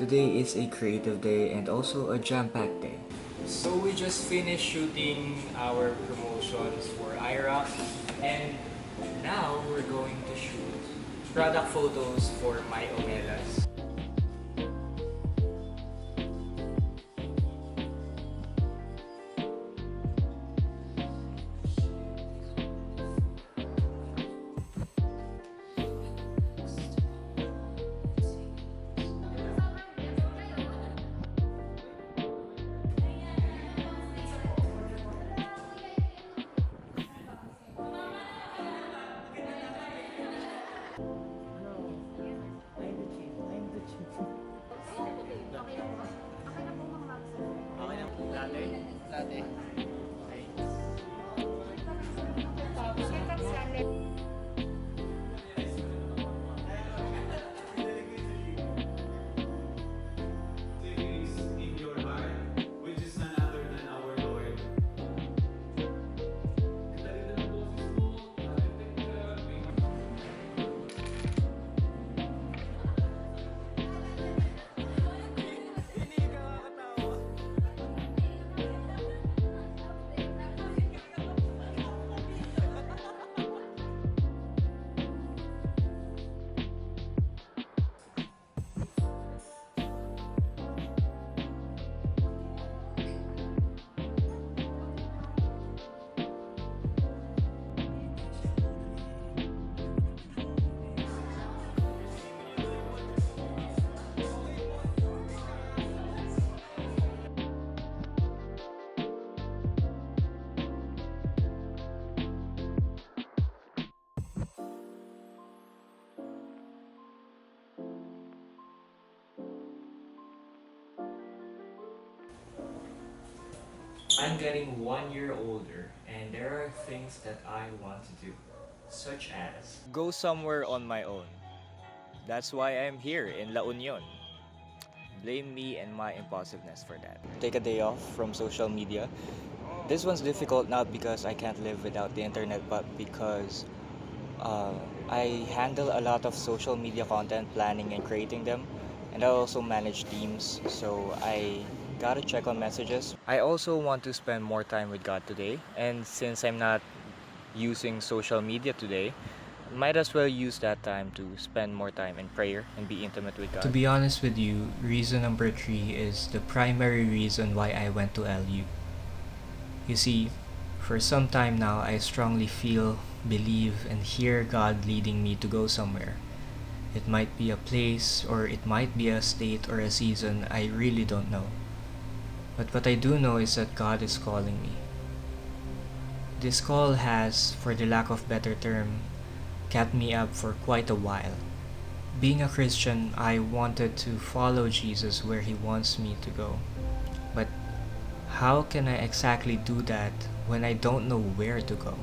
Today is a creative day and also a jam-packed day. So we just finished shooting our promotions for IRA, and now we're going to shoot product photos for my Omelas. In your heart, which is none other than our Lord. I'm getting 1 year older, and there are things that I want to do, such as Go somewhere on my own. That's why I'm here in La Union. Blame me and my impulsiveness for that. Take a day off from social media. This one's difficult not because I can't live without the internet, but because uh, I handle a lot of social media content, planning and creating them, and I also manage teams, so I gotta check on messages. I also want to spend more time with God today, and since I'm not using social media today, might as well use that time to spend more time in prayer and be intimate with To God. be honest with you, reason number 3 is the primary reason why I went to LU. You see, for some time now, I strongly feel, believe, and hear God leading me to go somewhere. It might be a place, or it might be a state or a season, I really don't know. But what I do know is that God is calling me. This call has, for the lack of better term, kept me up for quite a while. Being a Christian, I wanted to follow Jesus where he wants me to go. But how can I exactly do that when I don't know where to go?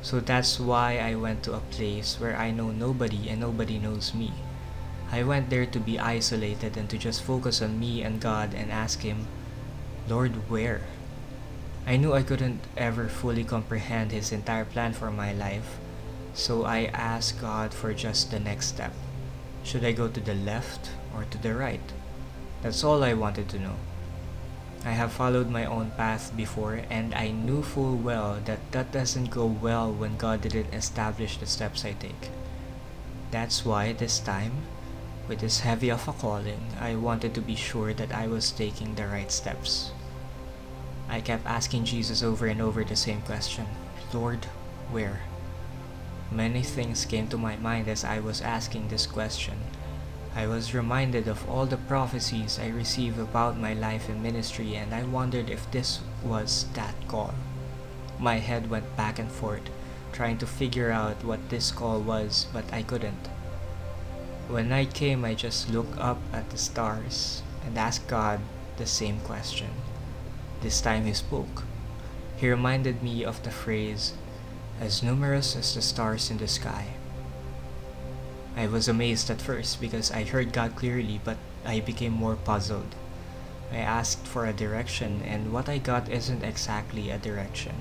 So that's why I went to a place where I know nobody and nobody knows me. I went there to be isolated and to just focus on me and God and ask Him, Lord, where? I knew I couldn't ever fully comprehend His entire plan for my life, so I asked God for just the next step. Should I go to the left or to the right? That's all I wanted to know. I have followed my own path before, and I knew full well that that doesn't go well when God didn't establish the steps I take. That's why this time, with this heavy of a calling, I wanted to be sure that I was taking the right steps. I kept asking Jesus over and over the same question, Lord, where? Many things came to my mind as I was asking this question. I was reminded of all the prophecies I received about my life and ministry, and I wondered if this was that call. My head went back and forth, trying to figure out what this call was, but I couldn't. When night came, I just looked up at the stars and asked God the same question. This time He spoke. He reminded me of the phrase, as numerous as the stars in the sky. I was amazed at first because I heard God clearly, but I became more puzzled. I asked for a direction, and what I got isn't exactly a direction.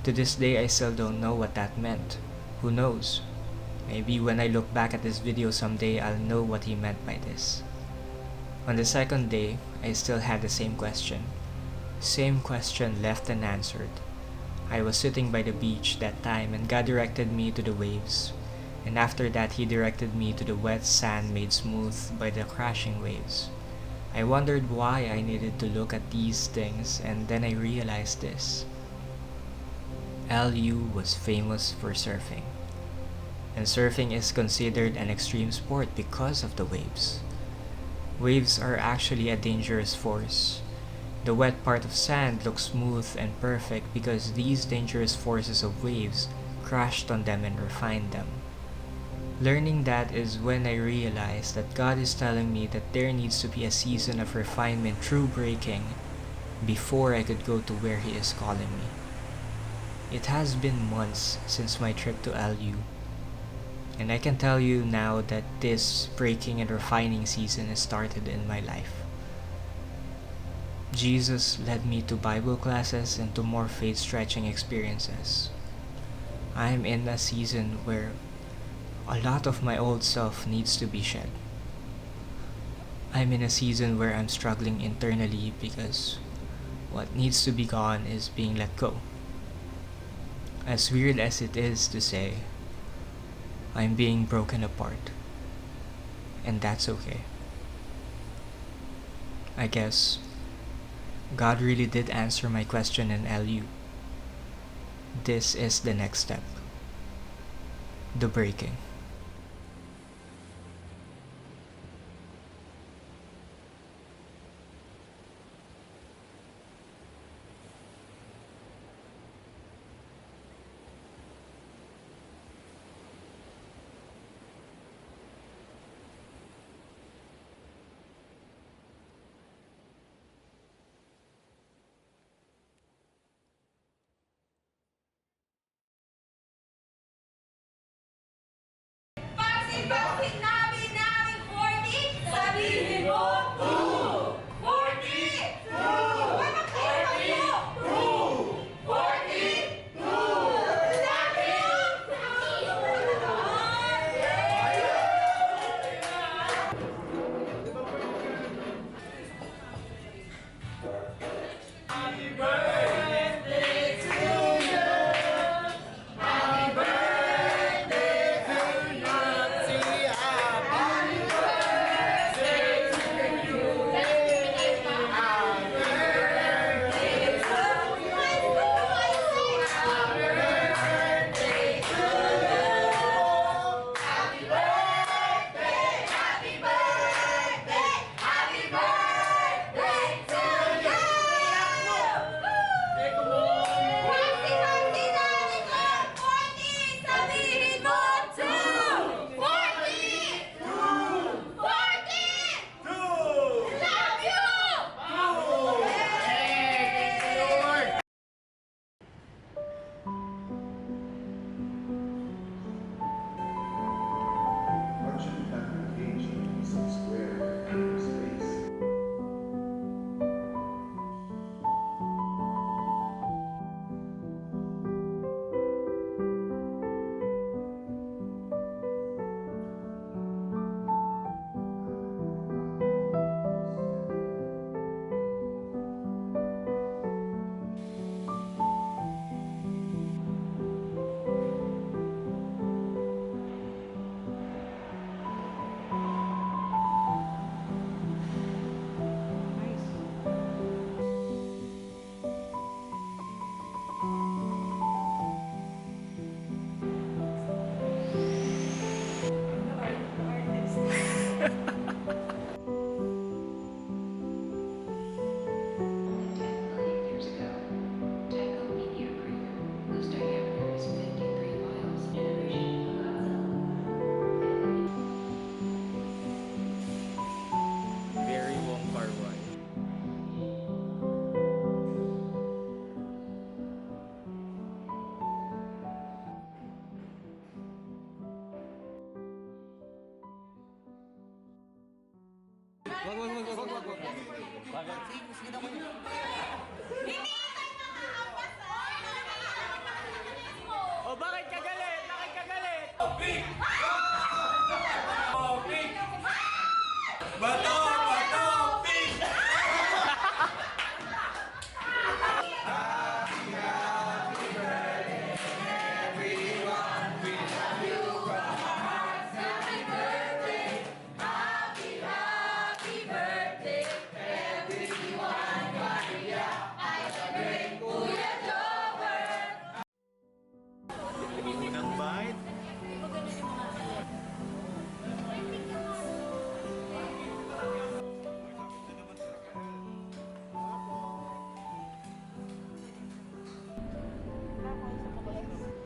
To this day, I still don't know what that meant. Who knows? Maybe when I look back at this video someday, I'll know what he meant by this. On the second day, I still had the same question. Same question left unanswered. I was sitting by the beach that time and God directed me to the waves. And after that, He directed me to the wet sand made smooth by the crashing waves. I wondered why I needed to look at these things, and then I realized this. LU was famous for surfing. And surfing is considered an extreme sport because of the waves. Waves are actually a dangerous force. The wet part of sand looks smooth and perfect because these dangerous forces of waves crashed on them and refined them. Learning that is when I realized that God is telling me that there needs to be a season of refinement through breaking before I could go to where He is calling me. It has been months since my trip to LU, and I can tell you now that this breaking and refining season has started in my life. Jesus led me to Bible classes and to more faith-stretching experiences. I am in a season where a lot of my old self needs to be shed. I'm in a season where I'm struggling internally because what needs to be gone is being let go. As weird as it is to say, I'm being broken apart. And that's okay. I guess God really did answer my question in LU. This is the next step. The breaking. Bakit namin 40? Sabihin mo, 2! 40! 2! Bakit kayo? 2! 40! 2! Sabi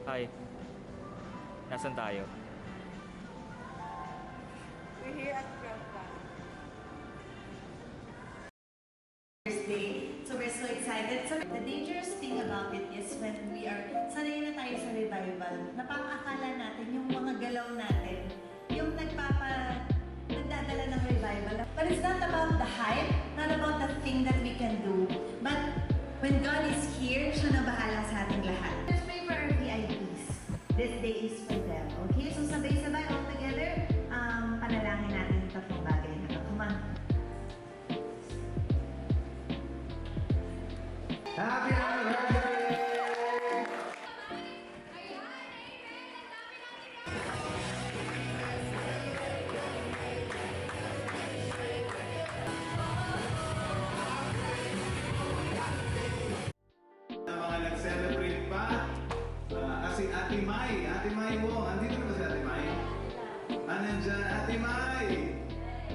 Hi. Nasaan tayo? We're here at Grandpa. Day. So we're so excited. So the dangerous thing about it is when we are sanay na tayo sa revival, napapakala natin yung mga galaw natin, yung nagdadala ng revival. But it's not about the hype, not about the thing that we can do, but when God is here, siya na bahala sa ating lahat. Let's pray for our VIPs. This day is for them. Okay? So sabay-sabay all together, panalangin natin yung tatlong bagay na to. Come on. Happy anniversary! Sa mga nag-celebrate pa, kasi Ate Mai mo, andito na ba si Ate Mai? Nandyan, Ate Mai!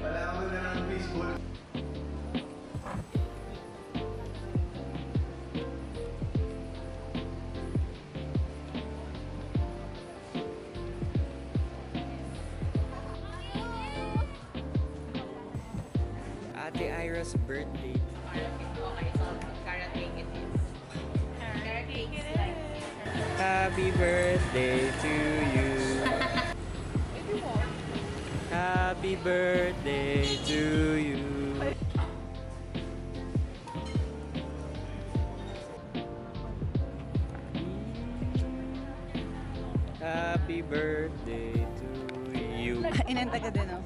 Wala ako na ng baseball. Ate Ira's birthday. Happy birthday to you. Happy birthday to you. Happy birthday to you. Inanta ka din, oh.